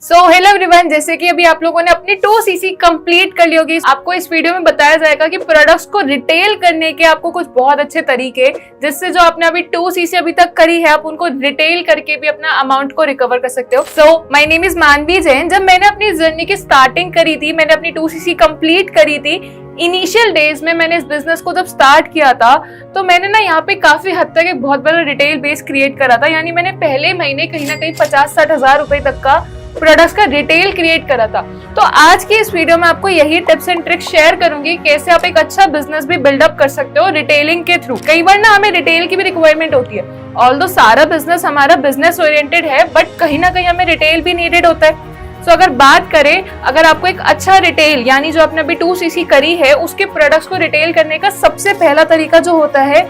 Hello everyone, जैसे कि अभी आप लोगों ने अपनी 2cc कंप्लीट कर ली होगी। आपको इस वीडियो में बताया जाएगा कि प्रोडक्ट्स को रिटेल करने के आपको कुछ बहुत अच्छे तरीके, जिससे जो आपने अभी 2cc अभी तक करी है आप उनको रिटेल करके भी अपना अमाउंट को रिकवर कर सकते हो। माय नेम इज मानवी जैन। जब मैंने अपनी जर्नी की स्टार्टिंग करी थी, मैंने अपनी 2cc कंप्लीट करी थी, इनिशियल डेज में मैंने इस बिजनेस को जब स्टार्ट किया था तो मैंने ना यहाँ पे काफी हद तक एक बहुत बड़ा रिटेल बेस क्रिएट करा था। यानी मैंने पहले महीने कहीं ना कहीं 50-60 हजार रुपए तक का प्रोडक्ट्स का रिटेल क्रिएट करा था। तो आज की इस वीडियो में आपको यही टिप्स एंड ट्रिक्स शेयर करूंगी कैसे आप एक अच्छा बिजनेस भी बिल्डअप कर सकते हो रिटेलिंग के थ्रू। कई बार ना हमें रिटेल की भी रिक्वायरमेंट होती है, ऑल्दो सारा बिजनेस हमारा बिजनेस ओरिएंटेड है, बट कहीं ना कहीं हमें रिटेल भी नीडेड होता है। अगर बात करें, अगर आपको एक अच्छा रिटेल यानी जो आपने अभी 2cc करी है उसके प्रोडक्ट्स को रिटेल करने का सबसे पहला तरीका जो होता है,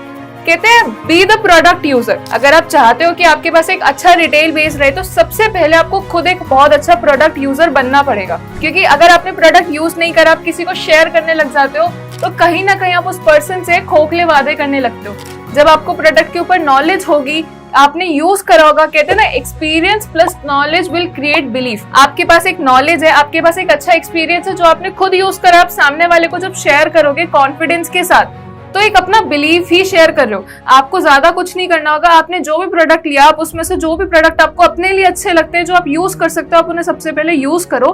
कहते हैं बी द प्रोडक्ट यूजर। अगर आप चाहते हो कि आपके पास एक अच्छा रिटेल बेस रहे तो सबसे पहले आपको खुद एक बहुत अच्छा प्रोडक्ट यूजर बनना पड़ेगा। क्योंकि अगर आपने प्रोडक्ट यूज नहीं करा, आप किसी को शेयर करने लग जाते हो तो कहीं ना कहीं आप उस पर्सन से खोखले वादे करने लगते हो। जब आपको प्रोडक्ट के ऊपर नॉलेज होगी, आपने यूज करा होगा, कहते हैं ना experience plus knowledge will create belief. आपके पास एक नॉलेज है, आपके पास एक अच्छा एक्सपीरियंस है जो आपने खुद यूज करा, आप सामने वाले को जब शेयर करोगे कॉन्फिडेंस के साथ तो एक अपना बिलीफ ही शेयर कर रहे हो। आपको ज्यादा कुछ नहीं करना होगा। आपने जो भी प्रोडक्ट लिया, आप उसमें से जो भी प्रोडक्ट आपको अपने लिए अच्छे लगते हैं, जो आप यूज कर सकते हो, आप उन्हें सबसे पहले यूज करो।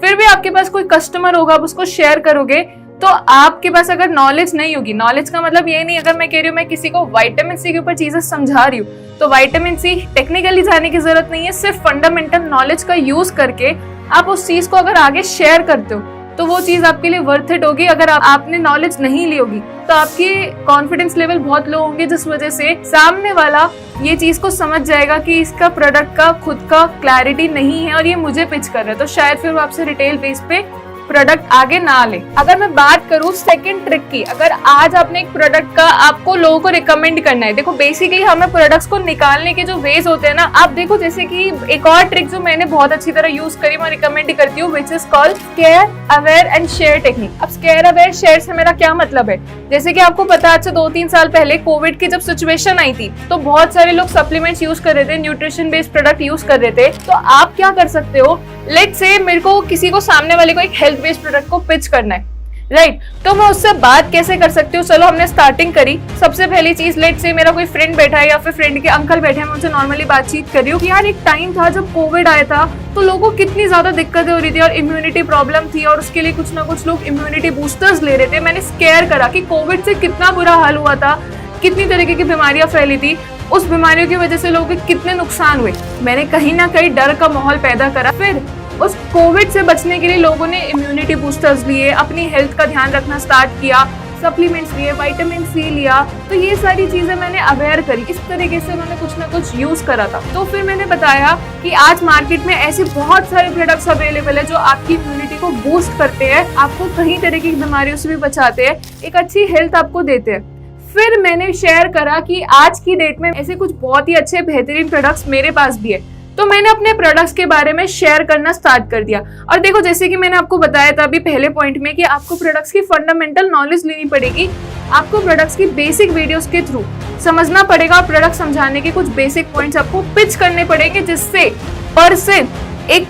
फिर भी आपके पास कोई कस्टमर होगा, आप उसको शेयर करोगे। तो आपके पास अगर नॉलेज नहीं होगी, नॉलेज का मतलब ये नहीं अगर मैं कह रही हूँ मैं किसी को विटामिन सी के ऊपर चीजें समझा रही हूँ तो विटामिन सी टेक्निकली जाने की जरूरत नहीं है। सिर्फ फंडामेंटल नॉलेज का यूज करके आप उस चीज को अगर आगे शेयर करते हो तो वो चीज आपके लिए वर्थ इट होगी। अगर आपने नॉलेज नहीं ली होगी तो आपकी कॉन्फिडेंस लेवल बहुत लो होंगे, जिस वजह से सामने वाला ये चीज को समझ जाएगा कि इसका प्रोडक्ट का खुद का क्लैरिटी नहीं है और ये मुझे पिच कर रहा है, तो शायद फिर वो आपसे रिटेल बेस पे प्रोडक्ट आगे ना ले। अगर मैं बात करूं सेकंड ट्रिक की, अगर आज आपने एक प्रोडक्ट का आपको लोगों को रिकमेंड करना है, देखो बेसिकली हमें प्रोडक्ट्स को निकालने के जो वेज होते हैं ना, आप देखो जैसे कि एक और ट्रिक जो मैंने बहुत अच्छी तरह यूज करी, मैं रिकमेंड करती हूँ, which is called square aware and share technique. अब स्केयर अवेयर शेयर से मेरा क्या मतलब है, जैसे कि आपको पता है आज से 2-3 साल पहले कोविड की जब सिचुएशन आई थी तो बहुत सारे लोग सप्लीमेंट्स यूज कर रहे थे, न्यूट्रिशन बेस्ड प्रोडक्ट यूज कर रहे थे। तो आप क्या कर सकते हो, लेट्स से मेरे को किसी को सामने वाले को एक हेल्थ बेस्ड प्रोडक्ट को पिच करना है, राइट? तो मैं उससे बात कैसे कर सकती हूँ? चलो हमने स्टार्टिंग करी। सबसे पहली चीज, लेट्स से मेरा कोई फ्रेंड बैठा है या फिर फ्रेंड के अंकल बैठे हैं, मैं उनसे नॉर्मली बातचीत कर रही हूँ कि यार एक टाइम था जब कोविड आया था तो लोगों को कितनी ज्यादा दिक्कतें हो रही थी और इम्यूनिटी प्रॉब्लम थी और उसके लिए कुछ ना कुछ लोग इम्यूनिटी बूस्टर्स ले रहे थे। मैंने स्केयर करा कि कोविड से कितना बुरा हाल हुआ था, कितनी तरीके की बीमारियां फैली थी, उस बीमारियों की वजह से लोगों के कितने नुकसान हुए। मैंने कहीं ना कहीं डर का माहौल पैदा करा। फिर उस कोविड से बचने के लिए लोगों ने इम्यूनिटी बूस्टर्स लिए, अपनी हेल्थ का ध्यान रखना स्टार्ट किया, सप्लीमेंट्स लिए, विटामिन सी लिया। तो ये सारी चीजें मैंने अवेयर करी, इस तरीके से उन्होंने कुछ ना कुछ यूज करा था। तो फिर मैंने बताया कि आज मार्केट में ऐसे बहुत सारे प्रोडक्ट्स अवेलेबल है जो आपकी इम्यूनिटी को बूस्ट करते हैं, आपको कई तरह की बीमारियों से भी बचाते हैं, एक अच्छी हेल्थ आपको देते हैं। फिर मैंने शेयर करा कि आज की डेट में ऐसे कुछ बहुत ही अच्छे बेहतरीन प्रोडक्ट्स मेरे पास भी है, तो मैंने अपने प्रोडक्ट्स के बारे में शेयर करना स्टार्ट कर दिया। और देखो जैसे कि मैंने आपको बताया था अभी पहले पॉइंट में कि आपको प्रोडक्ट्स की फंडामेंटल नॉलेज लेनी पड़ेगी, आपको प्रोडक्ट्स की बेसिक वीडियोस के थ्रू समझना पड़ेगा और प्रोडक्ट समझाने के कुछ बेसिक पॉइंट्स आपको पिच करने पड़ेंगे, जिससे पर्सन एक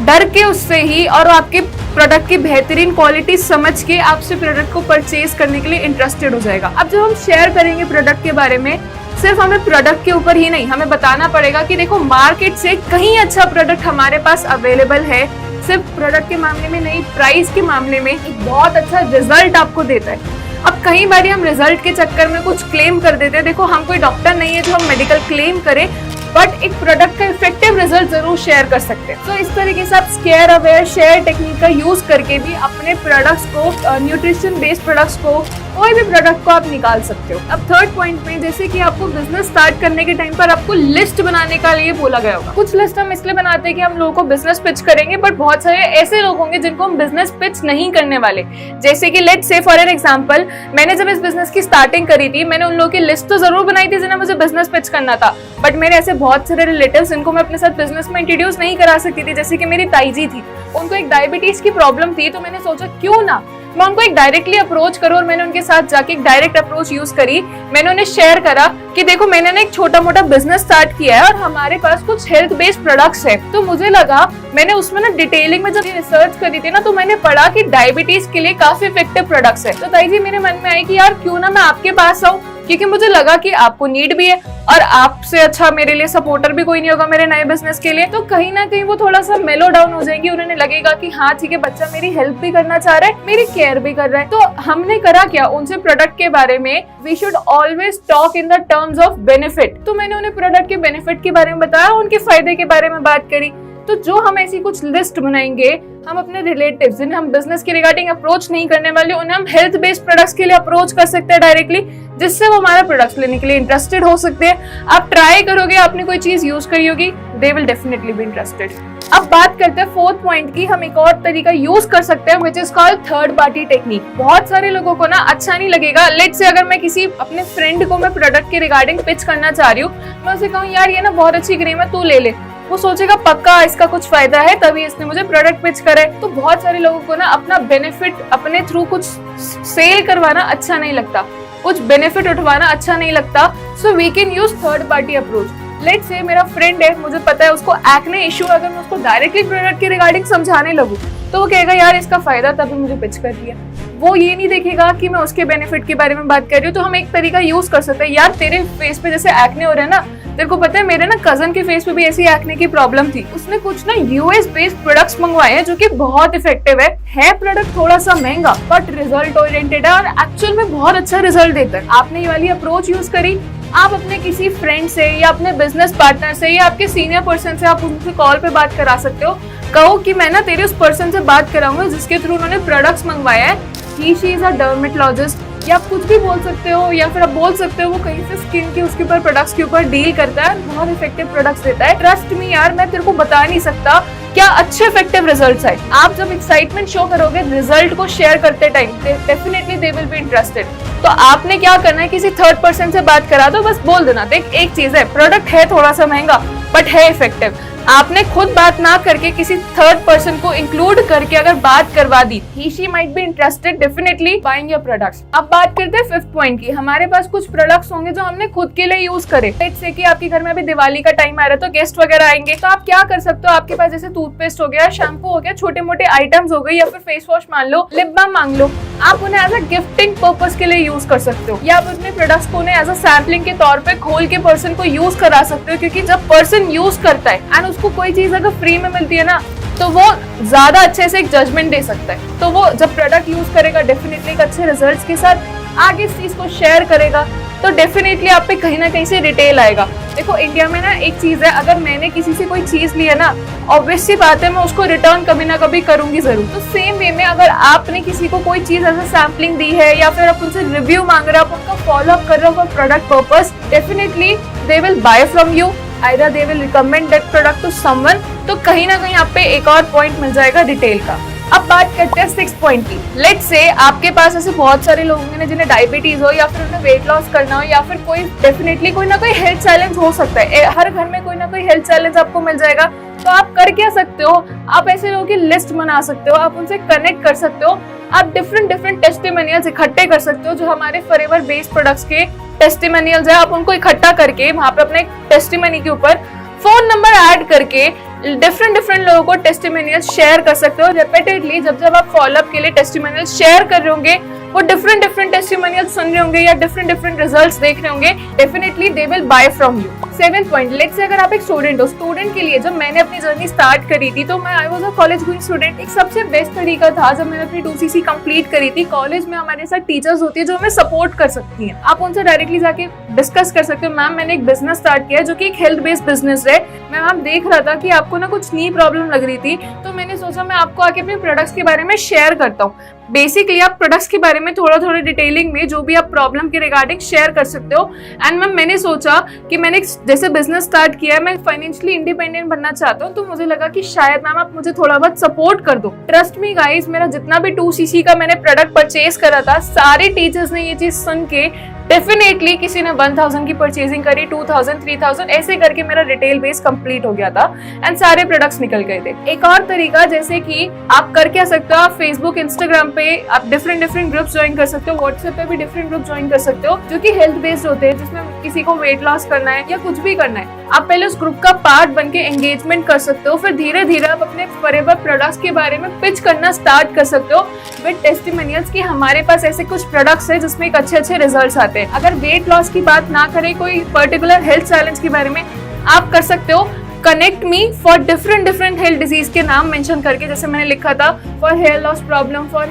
डर के उससे ही और आपके प्रोडक्ट की बेहतरीन क्वालिटी समझ के आपसे प्रोडक्ट को परचेज करने के लिए इंटरेस्टेड हो जाएगा। अब जब हम शेयर करेंगे प्रोडक्ट के बारे में, सिर्फ हमें प्रोडक्ट के ऊपर ही नहीं, हमें बताना पड़ेगा कि देखो मार्केट से कहीं अच्छा प्रोडक्ट हमारे पास अवेलेबल है। सिर्फ प्रोडक्ट के मामले में नहीं, प्राइस के मामले में एक बहुत अच्छा रिजल्ट आपको देता है। अब कई बार हम रिजल्ट के चक्कर में कुछ क्लेम कर देते हैं। देखो हम कोई डॉक्टर नहीं है जो हम मेडिकल क्लेम करें, बट एक प्रोडक्ट का इफेक्टिव रिजल्ट जरूर शेयर कर सकते हैं। तो इस तरीके से आप स्केयर अवेयर शेयर टेक्निक का यूज करके भी अपने प्रोडक्ट्स को, न्यूट्रिशन बेस्ड प्रोडक्ट्स को, कोई भी प्रोडक्ट को आप निकाल सकते हो। अब थर्ड पॉइंट में, जैसे कि आपको बिजनेस स्टार्ट करने के टाइम पर आपको लिस्ट बनाने का लिए बोला गया होगा। कुछ लिस्ट हम इसलिए बनाते हैं कि हम लोगों को बिजनेस पिच करेंगे, बट बहुत सारे ऐसे लोग होंगे जिनको हम बिजनेस पिच नहीं करने वाले। जैसे कि let's say for an example, मैंने जब इस बिजनेस की स्टार्टिंग करी थी, मैंने उन लोगों की लिस्ट तो जरूर बनाई थी जिन्हें मुझे बिजनेस पिच करना था, बट मेरे ऐसे बहुत सारे रिलेटिव्स जिनको मैं अपने साथ बिजनेस में इंट्रोड्यूस नहीं करा सकती थी। जैसे कि मेरी ताई जी थी, उनको एक डायबिटीज की प्रॉब्लम थी, तो मैंने सोचा क्यों ना मैं उनको एक डायरेक्टली अप्रोच करूँ और मैंने उनके साथ जाके एक डायरेक्ट अप्रोच यूज करी। मैंने उन्हें शेयर करा कि देखो मैंने ना एक छोटा मोटा बिजनेस स्टार्ट किया है और हमारे पास कुछ हेल्थ बेस्ड प्रोडक्ट्स है। तो मुझे लगा, मैंने उसमें ना डिटेलिंग में जब रिसर्च करी थी ना, तो मैंने पढ़ा कि डायबिटीज के लिए काफी इफेक्टिव प्रोडक्ट्स है। तो ताई जी मेरे मन में आई कि यार क्यों ना मैं आपके पास आऊँ, क्योंकि मुझे लगा कि आपको नीड भी है और आपसे अच्छा मेरे लिए सपोर्टर भी कोई नहीं होगा मेरे नए बिजनेस के लिए। तो कहीं ना कहीं वो थोड़ा सा मेलो डाउन हो जाएंगी, उन्हें लगेगा कि हाँ ठीक है, बच्चा मेरी हेल्प भी करना चाह रहा है, मेरी केयर भी कर रहा है। तो हमने करा क्या, उनसे प्रोडक्ट के बारे में we should always talk in the terms of benefit. तो मैंने उन्हें प्रोडक्ट के बेनिफिट के बारे में बताया, उनके फायदे के बारे में बात करी। तो जो हम ऐसी कुछ लिस्ट बनाएंगे, हम अपने रिलेटिव्स जिन्हें हम बिजनेस के रिगार्डिंग अप्रोच नहीं करने वाले, उन्हें हम हेल्थ बेस्ड प्रोडक्ट्स के लिए अप्रोच कर सकते हैं डायरेक्टली, जिससे वो हमारा प्रोडक्ट्स लेने के लिए इंटरेस्टेड हो सकते हैं। आप ट्राई करोगे, आपने कोई चीज यूज करी होगी, दे विल डेफिनेटली बी इंटरेस्टेड। अब बात करते हैं फोर्थ पॉइंट की। हम एक और तरीका यूज कर सकते हैं which is called third party technique. बहुत सारे लोगों को ना अच्छा नहीं लगेगा। लेट्स से अगर मैं किसी अपने फ्रेंड को मैं प्रोडक्ट के रिगार्डिंग पिच करना चाह रही हूँ, मैं उसे कहूँ यार ये ना बहुत अच्छी क्रीम है, तू ले ले। वो सोचेगा पक्का इसका कुछ फायदा है तभी इसने मुझे प्रोडक्ट पिच करा है। तो बहुत सारे लोगों को ना अपना बेनिफिट अपने थ्रू कुछ सेल करवाना अच्छा नहीं लगता, कुछ बेनिफिट उठवाना अच्छा नहीं लगता। So we can use third party approach. Let's say मेरा फ्रेंड है, मुझे पता है उसको एक्ने इश्यू, अगर मैं उसको डायरेक्टली प्रोडक्ट के रिगार्डिंग समझाने लगूं तो वो कहेगा यार इसका फायदा, तभी मुझे पिच कर दिया। वो ये नहीं देखेगा कि मैं उसके बेनिफिट के बारे में बात कर रही हूँ। तो हम एक तरीका यूज कर सकते हैं, यार तेरे फेस पे जैसे एक्ने हो रहा है ना, तेरे को पता है मेरे ना कजन के फेस पे भी ऐसी एक्ने की प्रॉब्लम थी। उसने कुछ ना यूएस बेस्ड प्रोडक्ट्स मंगवाए हैं जो कि बहुत इफेक्टिव है प्रोडक्ट थोड़ा सा महंगा बट रिजल्ट ओरिएंटेड है और एक्चुअल में बहुत अच्छा रिजल्ट देता है। आपने ये वाली अप्रोच यूज करी, आप अपने किसी फ्रेंड से या अपने बिजनेस पार्टनर से या आपके सीनियर पर्सन से आप उनसे कॉल पे बात करा सकते हो। कहो कि मैं ना तेरे उस पर्सन से बात कराऊंगा जिसके थ्रू उन्होंने प्रोडक्ट्स मंगवाया है, ही शी इज अ डर्मेटोलॉजिस्ट, या आप कुछ भी बोल सकते हो, या फिर आप बोल सकते हो वो कहीं से स्किन के उसके ऊपर प्रोडक्ट्स के ऊपर डील करता है, बहुत इफेक्टिव प्रोडक्ट्स देता है। ट्रस्ट मी यार, मैं तेरे को बता नहीं सकता क्या अच्छे इफेक्टिव रिजल्ट्स आए। आप जब एक्साइटमेंट शो करोगे रिजल्ट को शेयर करते time, definitely they will be interested. तो आपने क्या करना है, किसी थर्ड पर्सन से बात करा दो, बस बोल देना देख एक चीज है, प्रोडक्ट है थोड़ा सा महंगा बट है इफेक्टिव। आपने खुद बात ना करके किसी थर्ड पर्सन को इंक्लूड करके अगर बात करवा दी, he she might be interested definitely buying your products. अब बात करते हैं फिफ्थ पॉइंट की। हमारे पास कुछ प्रोडक्ट्स होंगे जो हमने खुद के लिए यूज करे। जैसे कि आपके घर में अभी दिवाली का टाइम आ रहा है तो गेस्ट वगैरह आएंगे, तो आप क्या कर सकते हो, आपके पास जैसे टूथपेस्ट हो गया, शैम्पू हो गया, छोटे मोटे आइटम्स हो गए, या फिर फेस वॉश मान लो, लिप बाम मांग लो, आप उन्हें एज अ गिफ्टिंग पर्पस के लिए यूज कर सकते हो। या आप अपने प्रोडक्ट्स को उन्हें एज अ सैम्पलिंग के तौर पे खोल के पर्सन को यूज करा सकते हो, क्योंकि जब पर्सन यूज करता है एंड उसको कोई चीज अगर फ्री में मिलती है ना, तो वो ज्यादा अच्छे से एक जजमेंट दे सकता है। तो वो जब प्रोडक्ट यूज करेगा डेफिनेटली एक अच्छे रिजल्ट्स के साथ आगे इस चीज को शेयर करेगा, तो डेफिनेटली आप पे कहीं ना कहीं से रिटेल आएगा। देखो इंडिया में ना एक चीज है, अगर मैंने किसी से कोई चीज ली है ना, ऑब्वियस सी बात है मैं उसको रिटर्न कभी ना कभी करूंगी जरूर। तो सेम वे में अगर आपने किसी को कोई चीज एज अ सैम्पलिंग दी है या फिर आप उनसे रिव्यू मांग रहे हो, आप उनका फॉलो अप कर रहे हो for product purpose, definitely they will buy from you, either they will recommend that product to someone. तो कहीं ना कहीं आप पे एक और पॉइंट मिल जाएगा डिटेल का। अब बात करते हैं सिक्स पॉइंट की। लेट्स से आपके पास ऐसे बहुत सारे लोग होंगे जिन्हें डायबिटीज हो, या फिर उन्हें वेट लॉस करना हो, या फिर कोई डेफिनेटली कोई ना कोई हेल्थ चैलेंज हो सकता है। हर घर में कोई ना कोई हेल्थ चैलेंज आपको मिल जाएगा। तो आप कर क्या सकते हो, आप ऐसे लोगों की लिस्ट बना सकते हो, आप उनसे कनेक्ट कर सकते हो, आप डिफरेंट टेस्टिमोनियल्स इकट्ठे कर सकते हो जो हमारे फॉरएवर बेस्ड प्रोडक्ट्स के टेस्टिमोनियल्स है। आप उनको इकट्ठा करके वहां पे अपने टेस्टिमनी के ऊपर फोन नंबर ऐड करके डिफरेंट लोगों को टेस्टिमोनियल्स शेयर कर सकते हो। रिपीटेडली जब आप फॉलोअप के लिए टेस्टिमोनियल्स शेयर कर रहे होंगे, वो डिफरेंट टेस्टिमोनियल्स सुन रहे होंगे या डिफरेंट रिजल्ट्स देख रहे होंगे, definitely they will buy from you. Seventh point, let's say अगर आप एक स्टूडेंट हो, स्टूडेंट के लिए जब मैंने अपनी जर्नी स्टार्ट करी थी, तो मैं I was a college going student. एक सबसे बेस्ट तरीका था जब मैंने अपनी 2cc कंप्लीट करी थी, कॉलेज में हमारे साथ टीचर्स होती है जो हमें सपोर्ट कर सकती हैं। आप उनसे डायरेक्टली जाके डिस्कस कर सकते हो, मैम मैंने एक बिजनेस स्टार्ट किया है जो कि एक हेल्थ बेस्ड बिजनेस है, मैं मैम देख रहा था कि आपको ना कुछ नी प्रॉब्लम लग रही थी, तो मैंने सोचा मैं आपको आके अपने प्रोडक्ट्स के बारे में शेयर करता हूँ। बेसिकली आप प्रोडक्ट्स के बारे में थोड़ा डिटेलिंग में जो भी आप प्रॉब्लम के रिगार्डिंग शेयर कर सकते हो। एंड मैम मैंने सोचा कि मैंने जैसे बिजनेस स्टार्ट किया है, मैं फाइनेंशियली इंडिपेंडेंट बनना चाहता हूँ, तो मुझे लगा कि शायद मैम आप मुझे थोड़ा बहुत सपोर्ट कर दो। ट्रस्ट मी गाइस, मेरा जितना भी 2cc का मैंने प्रोडक्ट परचेज करा था, सारे टीचर्स ने ये चीज सुन के डेफिनेटली किसी ने 1000 की परचेजिंग करी, 2000, 3000 ऐसे करके मेरा रिटेल बेस कंप्लीट हो गया था एंड सारे प्रोडक्ट्स निकल गए थे। एक और तरीका जैसे कि आप कर क्या सकते हो, आप फेसबुक, इंस्टाग्राम पे आप डिफरेंट ग्रुप्स ज्वाइन कर सकते हो, व्हाट्सएप पे भी डिफरेंट ग्रुप ज्वाइन कर सकते हो जो कि हेल्थ बेस्ड होते हैं, जिसमें किसी को वेट लॉस करना है या कुछ भी करना है। आप पहले उस ग्रुप का पार्ट बन के एंगेजमेंट कर सकते हो, फिर धीरे धीरे आप अपने फॉरएवर प्रोडक्ट्स के बारे में पिच करना स्टार्ट कर सकते हो विद टेस्टिमोनियल्स कि हमारे पास ऐसे कुछ प्रोडक्ट्स हैं जिसमें एक अच्छे रिजल्ट्स आते हैं। अगर वेट लॉस की बात ना करें, कोई पर्टिकुलर हेल्थ चैलेंज के बारे में आप कर सकते हो connect me for different health disease के नाम मेंशन करके, जैसे मैंने लिखा था for hair loss problem, for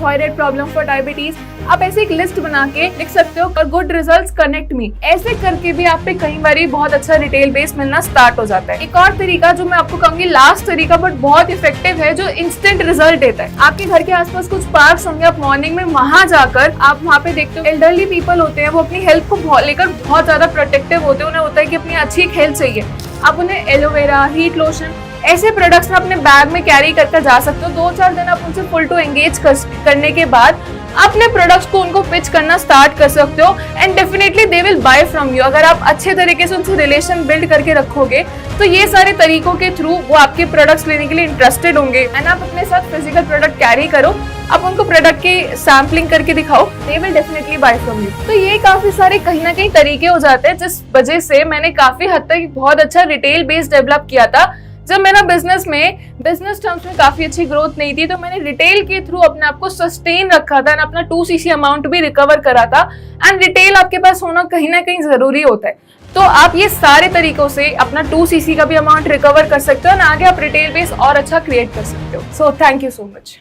thyroid problem, for diabetes. आप ऐसे एक लिस्ट बना के लिख सकते हो और गुड रिजल्ट्स कनेक्ट मी, ऐसे करके भी आप पे कई बार बहुत अच्छा रिटेल बेस मिलना स्टार्ट हो जाता है। एक और तरीका जो मैं आपको कहूंगी, लास्ट तरीका बट बहुत इफेक्टिव है, जो इंस्टेंट रिजल्ट देता है। आपके घर के आसपास कुछ पार्क्स होंगे, आप मॉर्निंग में वहां जाकर आप वहाँ पे देखते हो एल्डरली पीपल होते हैं, वो अपनी हेल्थ को लेकर बहुत ज्यादा प्रोटेक्टिव होते हैं, उन्हें होता है कि अपनी अच्छी एक हेल्थ चाहिए। आप उन्हें एलोवेरा, हीट लोशन ऐसे प्रोडक्ट्स ना अपने बैग में कैरी करके जा सकते हो। 2-4 दिन आप उनसे फुल टू एंगेज करने के बाद अपने प्रोडक्ट्स को उनको पिच करना स्टार्ट कर सकते हो and definitely they will buy from you. अगर आप अच्छे तरीके से उनसे रिलेशन बिल्ड करके रखोगे तो ये सारे तरीकों के थ्रू वो आपके प्रोडक्ट्स लेने के लिए इंटरेस्टेड होंगे एंड आप अपने साथ फिजिकल प्रोडक्ट कैरी करो, आप उनको प्रोडक्ट की सैम्पलिंग करके दिखाओ, they will definitely buy from you. तो ये काफी सारे कहीं ना कहीं तरीके हो जाते हैं जिस वजह से मैंने काफी हद तक बहुत अच्छा रिटेल बेस डेवलप किया था। जब मेरा बिजनेस टर्म्स में काफी अच्छी ग्रोथ नहीं थी, तो मैंने रिटेल के थ्रू अपने आप को सस्टेन रखा था, अपना 2cc अमाउंट भी रिकवर करा था एंड रिटेल आपके पास होना कहीं ना कहीं जरूरी होता है। तो आप ये सारे तरीकों से अपना 2cc का भी अमाउंट रिकवर कर सकते हो और आगे आप रिटेल बेस और अच्छा क्रिएट कर सकते हो। So thank you so much.